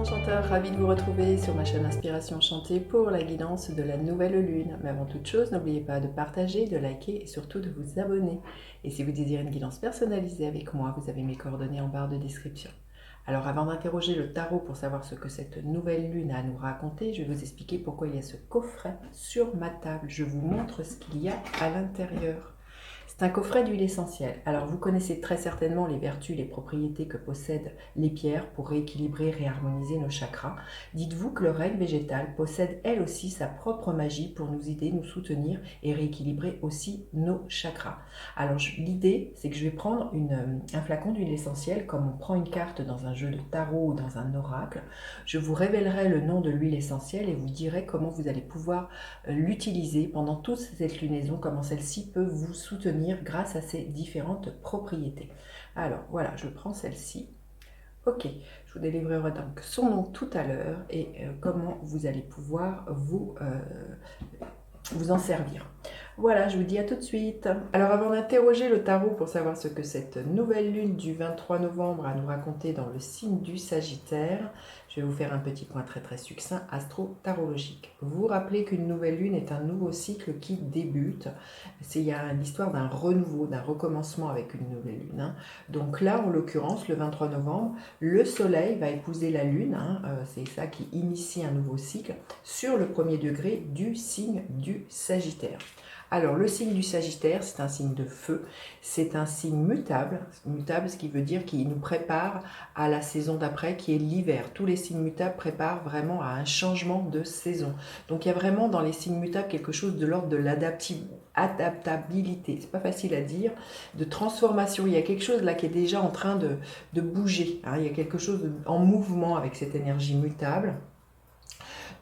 enchanteur, ravi de vous retrouver sur ma chaîne Inspiration Chantée pour la guidance de la nouvelle lune. Mais avant toute chose, n'oubliez pas de partager, de liker et surtout de vous abonner. Et si vous désirez une guidance personnalisée avec moi, vous avez mes coordonnées en barre de description. Alors avant d'interroger le tarot pour savoir ce que cette nouvelle lune a à nous raconter, je vais vous expliquer pourquoi il y a ce coffret sur ma table. Je vous montre ce qu'il y a à l'intérieur. C'est un coffret d'huile essentielle. Alors vous connaissez très certainement les vertus, les propriétés que possèdent les pierres pour rééquilibrer, réharmoniser nos chakras. Dites-vous que le règne végétal possède elle aussi sa propre magie pour nous aider, nous soutenir et rééquilibrer aussi nos chakras. Alors l'idée, c'est que je vais prendre un flacon d'huile essentielle comme on prend une carte dans un jeu de tarot ou dans un oracle. Je vous révélerai le nom de l'huile essentielle et vous dirai comment vous allez pouvoir l'utiliser pendant toute cette lunaison, comment celle-ci peut vous soutenir grâce à ses différentes propriétés. Alors voilà, je prends celle-ci. Ok, je vous délivrerai donc son nom tout à l'heure et comment vous allez pouvoir vous en servir. Voilà, je vous dis à tout de suite. Alors avant d'interroger le tarot pour savoir ce que cette nouvelle lune du 23 novembre a nous raconter dans le signe du Sagittaire, je vais vous faire un petit point très succinct astro-tarologique. Vous vous rappelez qu'une nouvelle lune est un nouveau cycle qui débute. Il y a l'histoire d'un renouveau, d'un recommencement avec une nouvelle lune. Hein. Donc là, en l'occurrence, le 23 novembre, le soleil va épouser la lune, hein, c'est ça qui initie un nouveau cycle, sur le premier degré du signe du Sagittaire. Alors, le signe du Sagittaire, c'est un signe de feu, c'est un signe mutable, ce qui veut dire qu'il nous prépare à la saison d'après, qui est l'hiver. Tous les signes mutables préparent vraiment à un changement de saison. Donc, il y a vraiment dans les signes mutables quelque chose de l'ordre de l'adaptabilité, c'est pas facile à dire, de transformation. Il y a quelque chose là qui est déjà en train de bouger, hein. Il y a quelque chose en mouvement avec cette énergie mutable.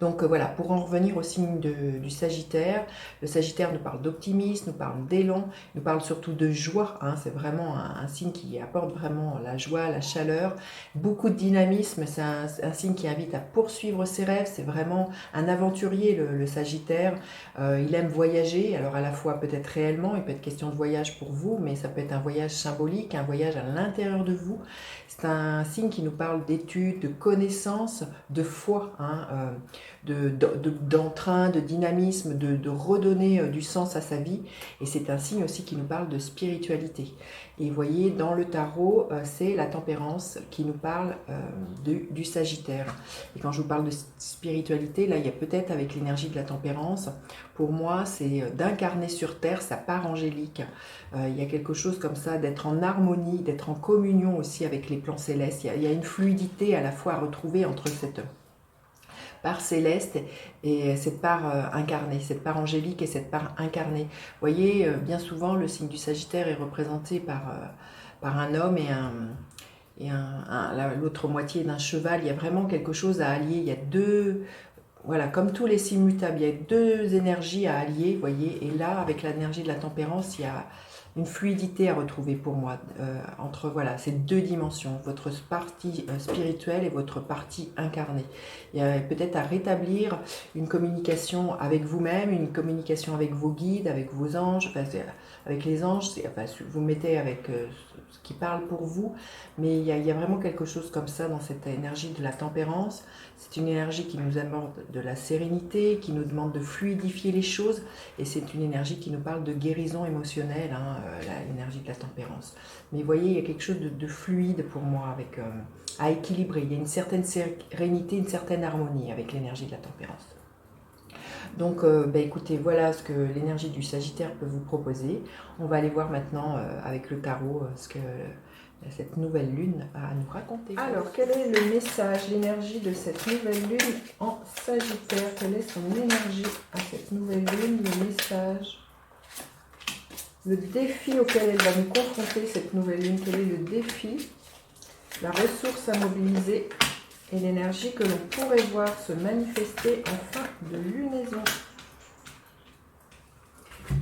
Donc voilà, pour en revenir au signe du Sagittaire, le Sagittaire nous parle d'optimisme, nous parle d'élan, nous parle surtout de joie, hein, c'est vraiment un signe qui apporte vraiment la joie, la chaleur, beaucoup de dynamisme, c'est un signe qui invite à poursuivre ses rêves, c'est vraiment un aventurier le Sagittaire, il aime voyager, alors à la fois peut-être réellement, il peut être question de voyage pour vous, mais ça peut être un voyage symbolique, un voyage à l'intérieur de vous, c'est un signe qui nous parle d'études, de connaissances, de foi, hein, d'entrain, de dynamisme, de redonner du sens à sa vie. Et c'est un signe aussi qui nous parle de spiritualité. Et vous voyez, dans le tarot, c'est la tempérance qui nous parle du Sagittaire. Et quand je vous parle de spiritualité, là, il y a peut-être avec l'énergie de la tempérance, pour moi, c'est d'incarner sur Terre sa part angélique. Il y a quelque chose comme ça, d'être en harmonie, d'être en communion aussi avec les plans célestes. Il y a une fluidité à la fois à retrouver entre cette part céleste et cette part incarnée, cette part angélique et cette part incarnée. Vous voyez, bien souvent, le signe du Sagittaire est représenté par un homme et l'autre moitié d'un cheval. Il y a vraiment quelque chose à allier. Il y a deux, voilà, comme tous les signes mutables, il y a deux énergies à allier, vous voyez. Et là, avec l'énergie de la tempérance, il y a une fluidité à retrouver pour moi entre voilà, ces deux dimensions, votre partie spirituelle et votre partie incarnée. Il y a peut-être à rétablir une communication avec vous-même, une communication avec vos guides, avec vos anges, enfin, avec les anges, enfin, vous mettez avec ce qui parle pour vous, mais il y a vraiment quelque chose comme ça dans cette énergie de la tempérance. C'est une énergie qui nous amène de la sérénité, qui nous demande de fluidifier les choses, et c'est une énergie qui nous parle de guérison émotionnelle, hein, l'énergie de la tempérance. Mais vous voyez, il y a quelque chose de fluide pour moi, avec, à équilibrer. Il y a une certaine sérénité, une certaine harmonie avec l'énergie de la tempérance. Donc, écoutez, voilà ce que l'énergie du Sagittaire peut vous proposer. On va aller voir maintenant avec le tarot ce que cette nouvelle lune a à nous raconter. Alors, quel est le message, l'énergie de cette nouvelle lune en Sagittaire? Quelle est son énergie à cette nouvelle lune, le message, le défi auquel elle va nous confronter, cette nouvelle lune? Quel est le défi, la ressource à mobiliser et l'énergie que l'on pourrait voir se manifester en fin de lunaison?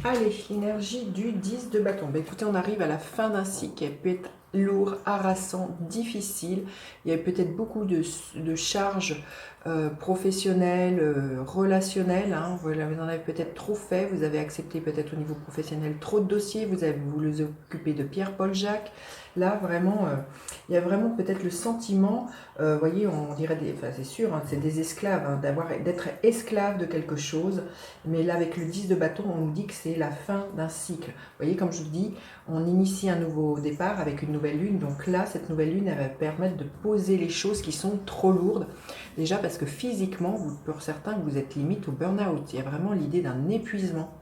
Allez, l'énergie du 10 de bâton. Écoutez, on arrive à la fin d'un cycle qui peut être lourd, harassant, difficile. Il y a peut-être beaucoup de charges professionnelles, relationnelles. Hein. Vous en avez peut-être trop fait, vous avez accepté peut-être au niveau professionnel trop de dossiers, vous avez voulu vous occuper de Pierre-Paul Jacques. Là, vraiment, il y a vraiment peut-être le sentiment, vous voyez, on dirait, enfin c'est sûr, hein, c'est des esclaves, hein, d'être esclave de quelque chose. Mais là, avec le 10 de bâton, on nous dit que c'est la fin d'un cycle. Vous voyez, comme je vous dis, on initie un nouveau départ avec une nouvelle lune. Donc là, cette nouvelle lune, elle va permettre de poser les choses qui sont trop lourdes. Déjà parce que physiquement, pour certains, vous êtes limite au burn-out. Il y a vraiment l'idée d'un épuisement.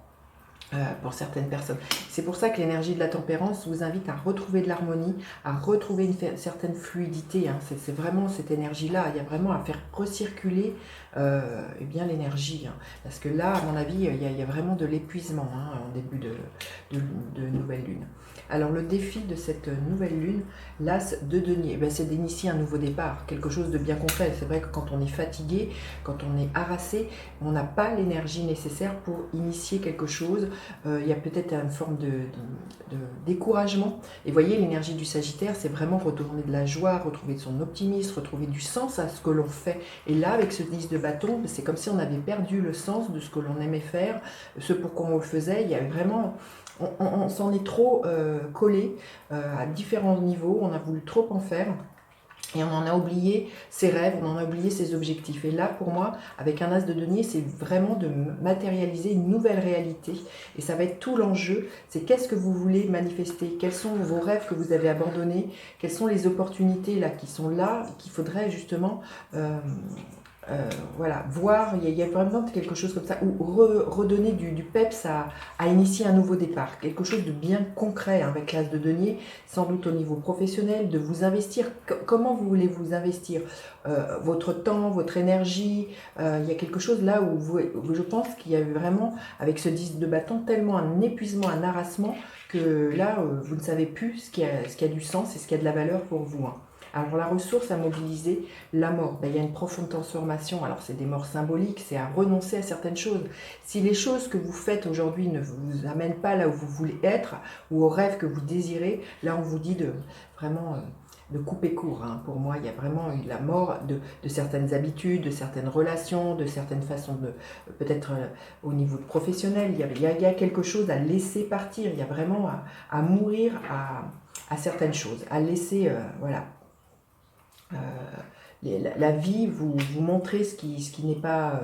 Pour certaines personnes. C'est pour ça que l'énergie de la tempérance vous invite à retrouver de l'harmonie, à retrouver une certaine fluidité. Hein. C'est vraiment cette énergie-là. Il y a vraiment à faire recirculer eh bien l'énergie. Hein. Parce que là, à mon avis, il y a vraiment de l'épuisement hein, en début de nouvelle lune. Alors le défi de cette nouvelle lune, l'as de denier, ben, c'est d'initier un nouveau départ, quelque chose de bien concret. C'est vrai que quand on est fatigué, quand on est harassé, on n'a pas l'énergie nécessaire pour initier quelque chose. Il y a peut-être une forme de découragement. Et voyez, l'énergie du Sagittaire, c'est vraiment retourner de la joie, retrouver de son optimisme, retrouver du sens à ce que l'on fait. Et là, avec ce 10 de bâton, c'est comme si on avait perdu le sens de ce que l'on aimait faire, ce pourquoi on le faisait. Il y avait vraiment... On s'en est trop collé à différents niveaux, on a voulu trop en faire. Et on en a oublié ses rêves, on en a oublié ses objectifs. Et là, pour moi, avec un as de denier, c'est vraiment de matérialiser une nouvelle réalité. Et ça va être tout l'enjeu, c'est qu'est-ce que vous voulez manifester, quels sont vos rêves que vous avez abandonnés, quelles sont les opportunités là qui sont là, qu'il faudrait justement... voilà, voir, il y a vraiment quelque chose comme ça, ou redonner du peps à initier un nouveau départ, quelque chose de bien concret hein, avec l'as de denier, sans doute au niveau professionnel, de vous investir, comment vous voulez vous investir, votre temps, votre énergie, il y a quelque chose là où je pense qu'il y a vraiment, avec ce 10 de bâton, tellement un épuisement, un harassement, que là, vous ne savez plus ce qui a du sens et ce qui a de la valeur pour vous. Hein. Alors la ressource à mobiliser, la mort, ben, il y a une profonde transformation, alors c'est des morts symboliques, c'est à renoncer à certaines choses. Si les choses que vous faites aujourd'hui ne vous amènent pas là où vous voulez être, ou au rêve que vous désirez, là on vous dit de vraiment de couper court. Hein. Pour moi, il y a vraiment eu la mort de certaines habitudes, de certaines relations, de certaines façons de, peut-être au niveau professionnel, il y a quelque chose à laisser partir, il y a vraiment à mourir à certaines choses, à laisser, voilà. La vie vous montrer ce qui n'est pas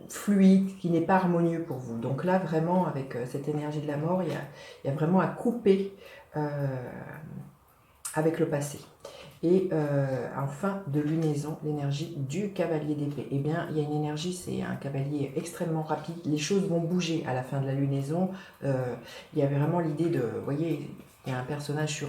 fluide, qui n'est pas harmonieux pour vous. Donc là, vraiment, avec cette énergie de la mort, il y a vraiment à couper avec le passé. Et enfin, de lunaison, l'énergie du cavalier d'épée. Eh bien, il y a une énergie, c'est un cavalier extrêmement rapide. Les choses vont bouger à la fin de la lunaison. Il y avait vraiment l'idée de... Vous voyez, il y a un personnage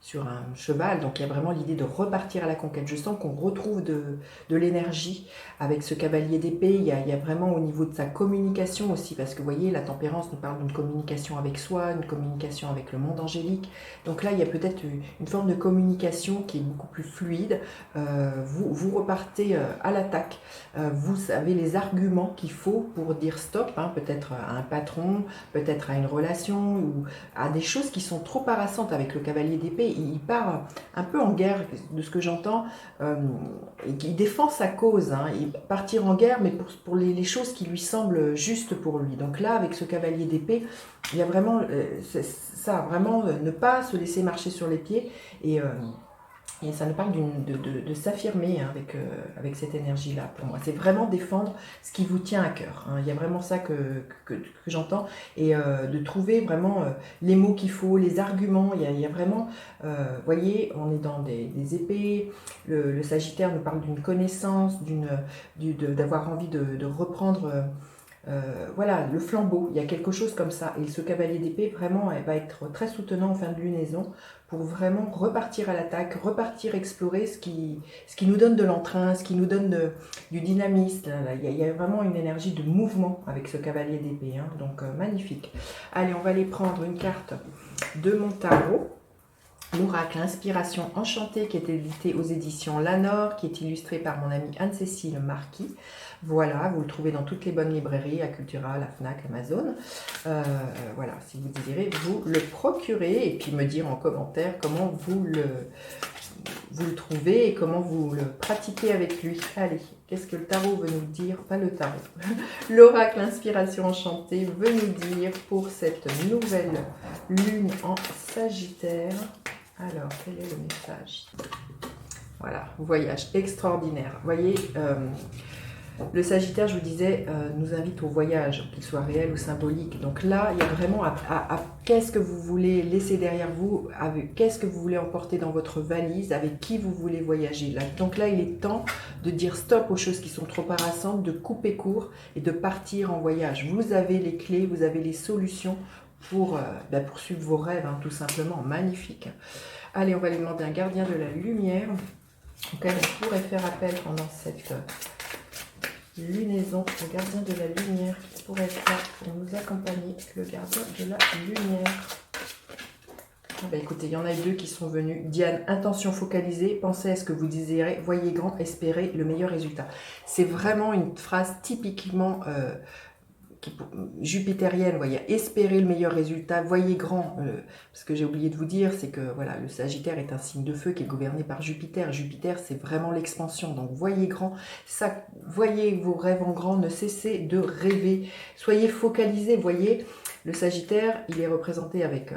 sur un cheval, donc il y a vraiment l'idée de repartir à la conquête. Je sens qu'on retrouve de l'énergie avec ce cavalier d'épée. Il y a vraiment au niveau de sa communication aussi, parce que vous voyez, la tempérance nous parle d'une communication avec soi, une communication avec le monde angélique. Donc là, il y a peut-être une forme de communication qui est beaucoup plus fluide. Vous repartez à l'attaque. Vous avez les arguments qu'il faut pour dire stop, hein, peut-être à un patron, peut-être à une relation, ou à des choses qui sont trop harassantes avec le cavalier d'épée. Il part un peu en guerre, de ce que j'entends, et il défend sa cause. Hein. Il partir en guerre, mais pour les choses qui lui semblent justes pour lui. Donc là, avec ce cavalier d'épée, il y a vraiment ça, vraiment ne pas se laisser marcher sur les pieds. Et ça nous parle de s'affirmer hein, avec cette énergie-là, pour moi. C'est vraiment défendre ce qui vous tient à cœur. Hein. Il y a vraiment ça que j'entends. Et de trouver vraiment les mots qu'il faut, les arguments. Il y a vraiment, voyez, on est dans des épées. Le Sagittaire nous parle d'une connaissance, d'avoir envie de reprendre... voilà, le flambeau, il y a quelque chose comme ça. Et ce cavalier d'épée, vraiment, elle va être très soutenant en fin de lunaison pour vraiment repartir à l'attaque, repartir explorer ce qui nous donne de l'entrain, ce qui nous donne du dynamisme. Il y a vraiment une énergie de mouvement avec ce cavalier d'épée, hein, donc magnifique. Allez, on va aller prendre une carte de mon tarot. l'oracle Inspiration Enchantée qui est édité aux éditions Lanor, qui est illustré par mon amie Anne-Cécile Marquis. Voilà, vous le trouvez dans toutes les bonnes librairies, à Cultura, la Fnac, Amazon. Voilà, si vous désirez vous le procurer et puis me dire en commentaire comment vous le trouvez et comment vous le pratiquez avec lui. Allez, qu'est-ce que le tarot veut nous dire? Pas le tarot. L'oracle Inspiration Enchantée veut nous dire pour cette nouvelle lune en Sagittaire. Alors, quel est le message? Voilà, voyage extraordinaire. Vous voyez, le Sagittaire, je vous disais, nous invite au voyage, qu'il soit réel ou symbolique. Donc là, il y a vraiment à qu'est-ce que vous voulez laisser derrière vous, qu'est-ce que vous voulez emporter dans votre valise, avec qui vous voulez voyager. Là. Donc là, il est temps de dire stop aux choses qui sont trop harassantes, de couper court et de partir en voyage. Vous avez les clés, vous avez les solutions pour poursuivre vos rêves, hein, tout simplement. Magnifique. Allez, on va lui demander un gardien de la lumière auquel on pourrait faire appel pendant cette lunaison. Le gardien de la lumière qui pourrait être là pour nous accompagner. Le gardien de la lumière. Ah bah écoutez, il y en a deux qui sont venus. Diane, intention focalisée, pensez à ce que vous désirez, voyez grand, espérez le meilleur résultat. C'est vraiment une phrase typiquement jupitérienne, voyez, espérez le meilleur résultat, voyez grand, parce que j'ai oublié de vous dire, c'est que voilà, le Sagittaire est un signe de feu qui est gouverné par Jupiter. Jupiter, c'est vraiment l'expansion, donc voyez grand, ça, voyez vos rêves en grand, ne cessez de rêver, soyez focalisés, voyez, le Sagittaire, il est représenté avec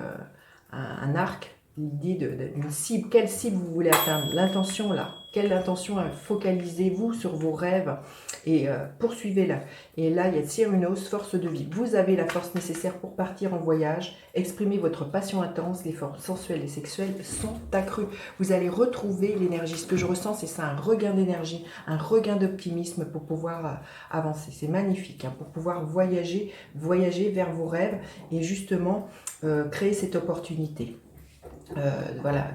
un arc, l'idée d'une cible, quelle cible vous voulez atteindre, l'intention là, quelle intention, focalisez-vous sur vos rêves et poursuivez-la. Et là, il y a Cyrus, force de vie. Vous avez la force nécessaire pour partir en voyage, exprimer votre passion intense, les forces sensuelles et sexuelles sont accrues. Vous allez retrouver l'énergie. Ce que je ressens, c'est ça, un regain d'énergie, un regain d'optimisme pour pouvoir avancer. C'est magnifique, hein, pour pouvoir voyager vers vos rêves et justement créer cette opportunité. Voilà,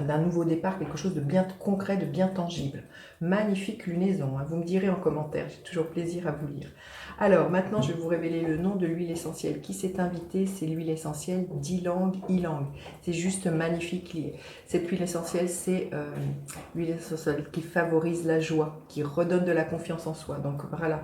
d'un nouveau départ, quelque chose de bien concret, de bien tangible. Magnifique lunaison, hein. Vous me direz en commentaire, j'ai toujours plaisir à vous lire. Alors, maintenant, je vais vous révéler le nom de l'huile essentielle qui s'est invitée. C'est l'huile essentielle d'Ylang Ylang. C'est juste magnifique. Cette huile essentielle, c'est l'huile essentielle qui favorise la joie, qui redonne de la confiance en soi. Donc voilà,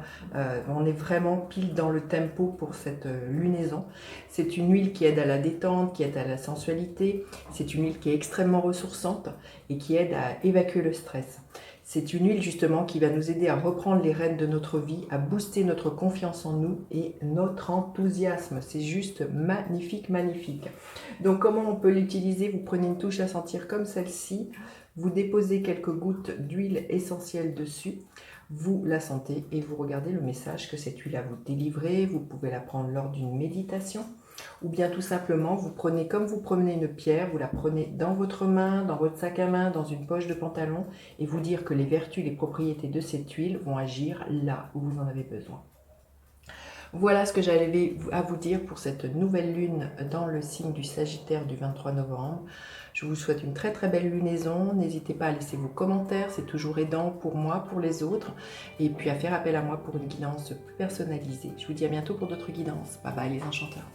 on est vraiment pile dans le tempo pour cette lunaison. C'est une huile qui aide à la détente, qui aide à la sensualité. C'est une huile qui est extrêmement ressourçante et qui aide à évacuer le stress. C'est une huile justement qui va nous aider à reprendre les rênes de notre vie, à booster notre confiance en nous et notre enthousiasme. C'est juste magnifique, magnifique. Donc comment on peut l'utiliser? Vous prenez une touche à sentir comme celle-ci, vous déposez quelques gouttes d'huile essentielle dessus, vous la sentez et vous regardez le message que cette huile a vous délivrer. Vous pouvez la prendre lors d'une méditation. Ou bien tout simplement, vous prenez comme vous prenez une pierre, vous la prenez dans votre main, dans votre sac à main, dans une poche de pantalon, et vous dire que les vertus, les propriétés de cette huile vont agir là où vous en avez besoin. Voilà ce que j'avais à vous dire pour cette nouvelle lune dans le signe du Sagittaire du 23 novembre. Je vous souhaite une très très belle lunaison. N'hésitez pas à laisser vos commentaires, c'est toujours aidant pour moi, pour les autres. Et puis à faire appel à moi pour une guidance plus personnalisée. Je vous dis à bientôt pour d'autres guidances. Bye bye les enchanteurs.